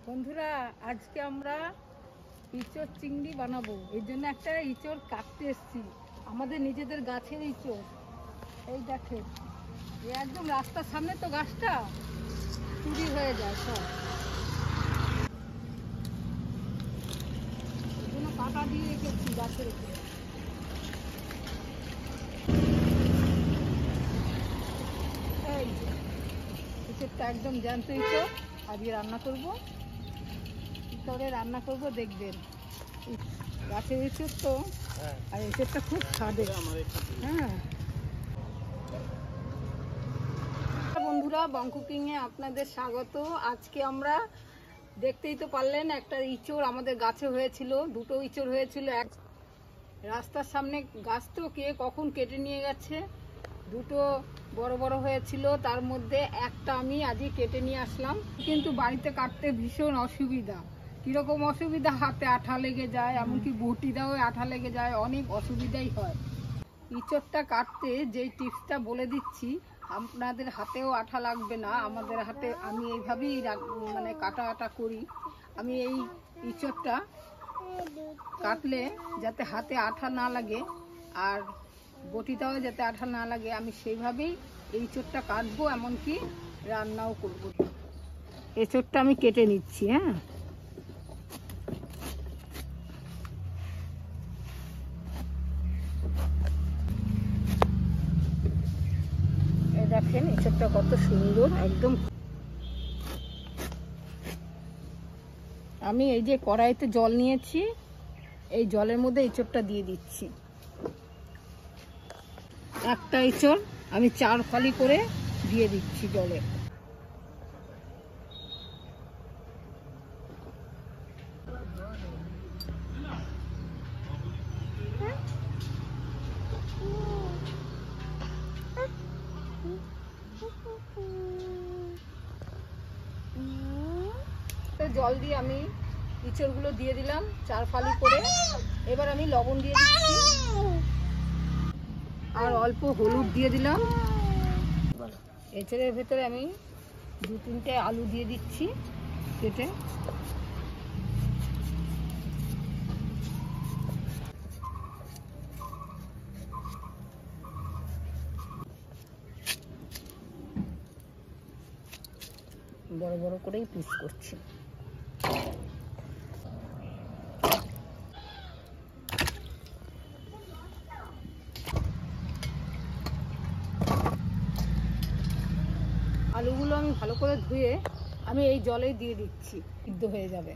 বন্ধুরা, আজকে আমরা ইঁচড় চিংড়ি বানাবো। এর জন্য একটা ইঁচড় কাটতে এসেছি, আমাদের নিজেদের গাছের ইঁচড়। এই দেখেন, একদম রাস্তার সামনে তো গাছটা, চুরি হয়ে যায় সব। এই জন্য কাটা দিয়ে রেখেছি গাছের উপরে। এই ইঁচড়টা একদম জ্যান্ত ইঁচড়, আজকে রান্না করবো। কি করে রান্না করবো দেখবেন। গাছের ইঁচড় তো, আর ইঁচড়টা খুব স্বাদে। হ্যাঁ বন্ধুরা, বং কুকিংয়ে আপনাদের স্বাগত। আজকে আমরা দেখতেই তো পারলেন, একটা ইঁচড় আমাদের গাছে হয়েছিল, দুটো ইঁচড় হয়েছিল। এক রাস্তার সামনে গাছ তো কে কখন কেটে নিয়ে গেছে। দুটো বড় বড় হয়েছিল, তার মধ্যে একটা আমি আজই কেটে নিয়ে আসলাম। কিন্তু বাড়িতে কাটতে ভীষণ অসুবিধা। কিরকম অসুবিধা, হাতে আঠা লেগে যায়, এমনকি বটি দাও আঠা লেগে যায়, অনেক অসুবিধাই হয়। ইঁচড়টা কাটতে যেই টিপসটা বলে দিচ্ছি, আপনাদের হাতেও আঠা লাগবে না। আমাদের হাতে আমি এইভাবেই মানে কাটা করি। আমি এই ইঁচড়টা কাটলে যাতে হাতে আঠা না লাগে আর বটিটাও যাতে আঠা না লাগে, আমি সেইভাবেই এই ইঁচড়টা কাটবো, এমনকি রান্নাও করবো। ইঁচড়টা আমি কেটে নিচ্ছি। হ্যাঁ, দেখেন ইঁচড়টা কত সুন্দর একদম। আমি এই যে কড়াইতে জল নিয়েছি, এই জলের মধ্যে ইঁচড়টা দিয়ে দিচ্ছি। একটা ইঁচড় আমি 4 ফালি করে দিয়ে দিচ্ছি জলে। জল দিয়ে আমি ইঁচড়গুলো দিয়ে দিলাম 4 ফালি করে। এবার আমি লবণ দিয়ে দিচ্ছি আর অল্প হলুদ দিয়ে দিলাম। এঁচড়ের ভেতরে আমি 2-3টে আলু দিয়ে দিচ্ছি কেটে। বড় বড় করেই পিস করছি। আলুগুলো আমি ভালো করে ধুয়ে আমি এই জলে দিয়ে দিচ্ছি, সিদ্ধ হয়ে যাবে।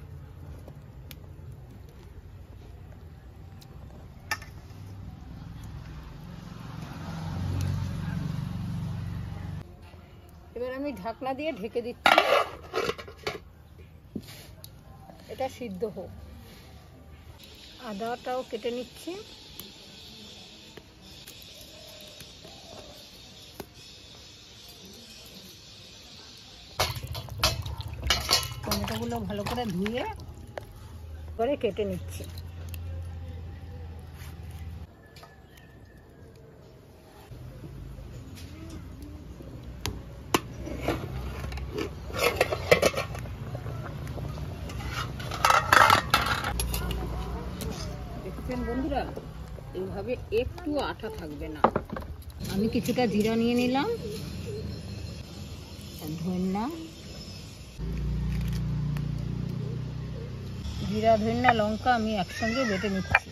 এবার আমি ঢাকনা দিয়ে ঢেকে দিচ্ছি, এটা সিদ্ধ হোক। আদাটাও কেটে নিচ্ছি। টমেটোগুলো ভালো করে ধুয়ে করে কেটে নিচ্ছি। দেখছেন বন্ধুরা, এইভাবে একটু আঠা থাকবে না। আমি কিছুটা জিরা নিয়ে নিলাম, ধনিয়া, জিরা ধনিয়া লঙ্কা আমি একসঙ্গে বেটে নিচ্ছি।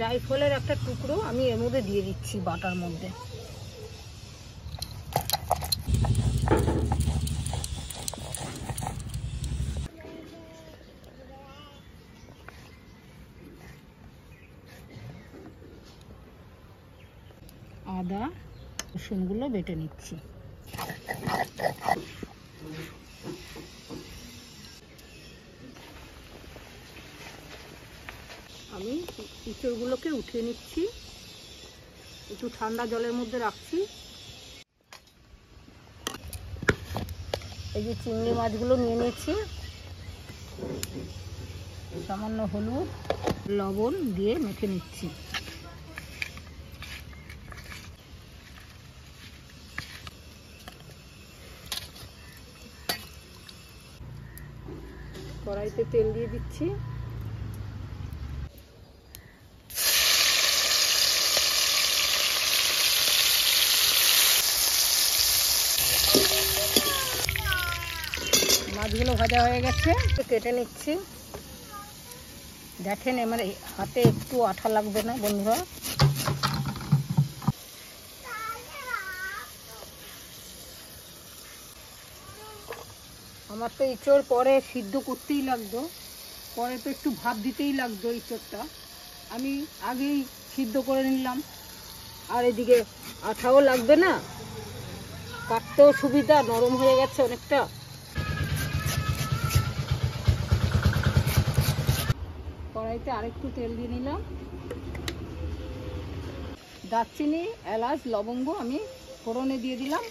জায়ফলের একটা টুকরো আমি এর মধ্যে দিয়ে দিচ্ছি বাটার মধ্যে। আদা রসুনগুলো বেটে নিচ্ছি। আমি ইঁচড়গুলোকে উঠিয়ে নিচ্ছি, একটু ঠান্ডা জলের মধ্যে রাখছি। এই যে চিংড়ি মাছগুলো নিয়ে নিয়েছি, সামান্য হলুদ লবণ দিয়ে মেখে নিচ্ছি। কড়াইতে তেল দিয়ে দিচ্ছি। মাছগুলো ভাজা হয়ে গেছে, কেটে নিচ্ছি। দেখেন আমার হাতে একটু আঠা লাগবে না বন্ধুরা। আমার তো ইঁচড় পরে সিদ্ধ করতেই লাগতো, পরে তো একটু ভাপ দিতেই লাগতো ইঁচড়টা, আমি আগেই সিদ্ধ করে নিলাম। আর এদিকে আঠাও লাগবে না, কাটতেও সুবিধা, নরম হয়ে গেছে অনেকটা। কড়াইতে আরেকটু তেল দিয়ে নিলাম। দারচিনি, এলাচ, লবঙ্গ আমি ফোড়নে দিয়ে দিলাম।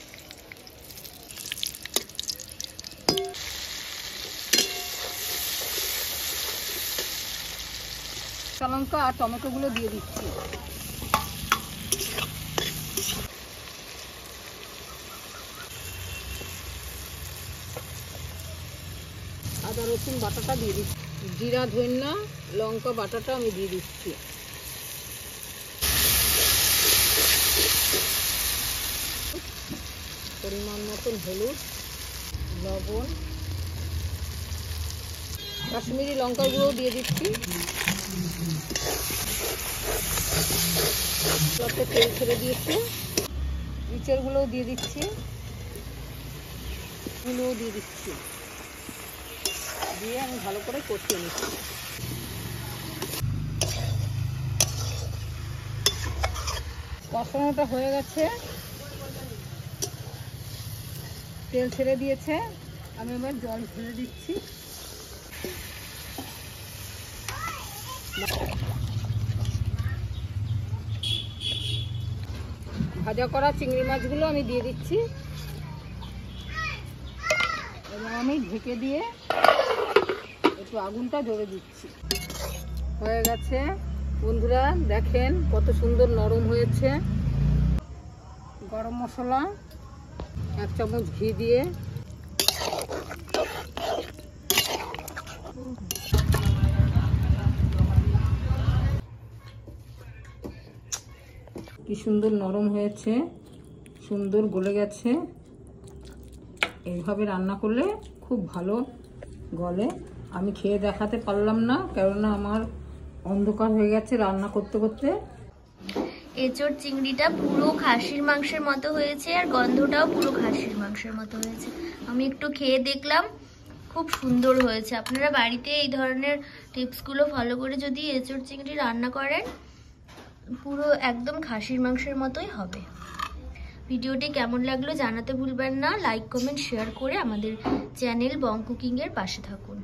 কাঁচা লঙ্কা আর টমেটোগুলো দিয়ে দিচ্ছি। আদা রসুন বাটাটা দিয়ে দিচ্ছি। জিরা, ধনিয়া, লঙ্কা বাটাটা আমি দিয়ে দিচ্ছি। পরিমাণ মতন হলুদ, লবণ, কাশ্মীরি লঙ্কার গুঁড়ো দিয়ে দিচ্ছি। তেল ছেড়ে দিয়েছে, ইঁচড়গুলোও দিয়ে দিচ্ছি, গুলোও দিয়ে দিচ্ছি, দিয়ে আমি ভালো করে কষিয়ে নিচ্ছি। কষানোটা হয়ে গেছে, তেল ছেড়ে দিয়েছে, আমি এবার জল ঢেলে দিচ্ছি। ভাজা করা চিংড়ি মাছগুলো আমি দিয়ে দিচ্ছি এবং আমি ঢেকে দিয়ে একটু আগুনটা ধরে দিচ্ছি। হয়ে গেছে বন্ধুরা, দেখেন কত সুন্দর নরম হয়েছে। গরম মশলা 1 চামচ ঘি দিয়ে কি সুন্দর নরম হয়েছে, সুন্দর গলে গেছে। এইভাবে রান্না করলে খুব ভালো গলে। আমি খেয়ে দেখাতে পারলাম না, কেননা আমার অন্ধকার হয়ে গেছে রান্না করতে করতে। এঁচোড় চিংড়িটা পুরো খাসির মাংসের মতো হয়েছে, আর গন্ধটাও পুরো খাসির মাংসের মতো হয়েছে। আমি একটু খেয়ে দেখলাম, খুব সুন্দর হয়েছে। আপনারা বাড়িতে এই ধরনের টিপসগুলো ফলো করে যদি এঁচোড় চিংড়ি রান্না করেন, পুরো একদম খাসির মাংসের মতোই হবে। ভিডিওটি কেমন লাগলো জানাতে ভুলবেন না। লাইক, কমেন্ট, শেয়ার করে আমাদের চ্যানেল বং কুকিংয়ের পাশে থাকুন।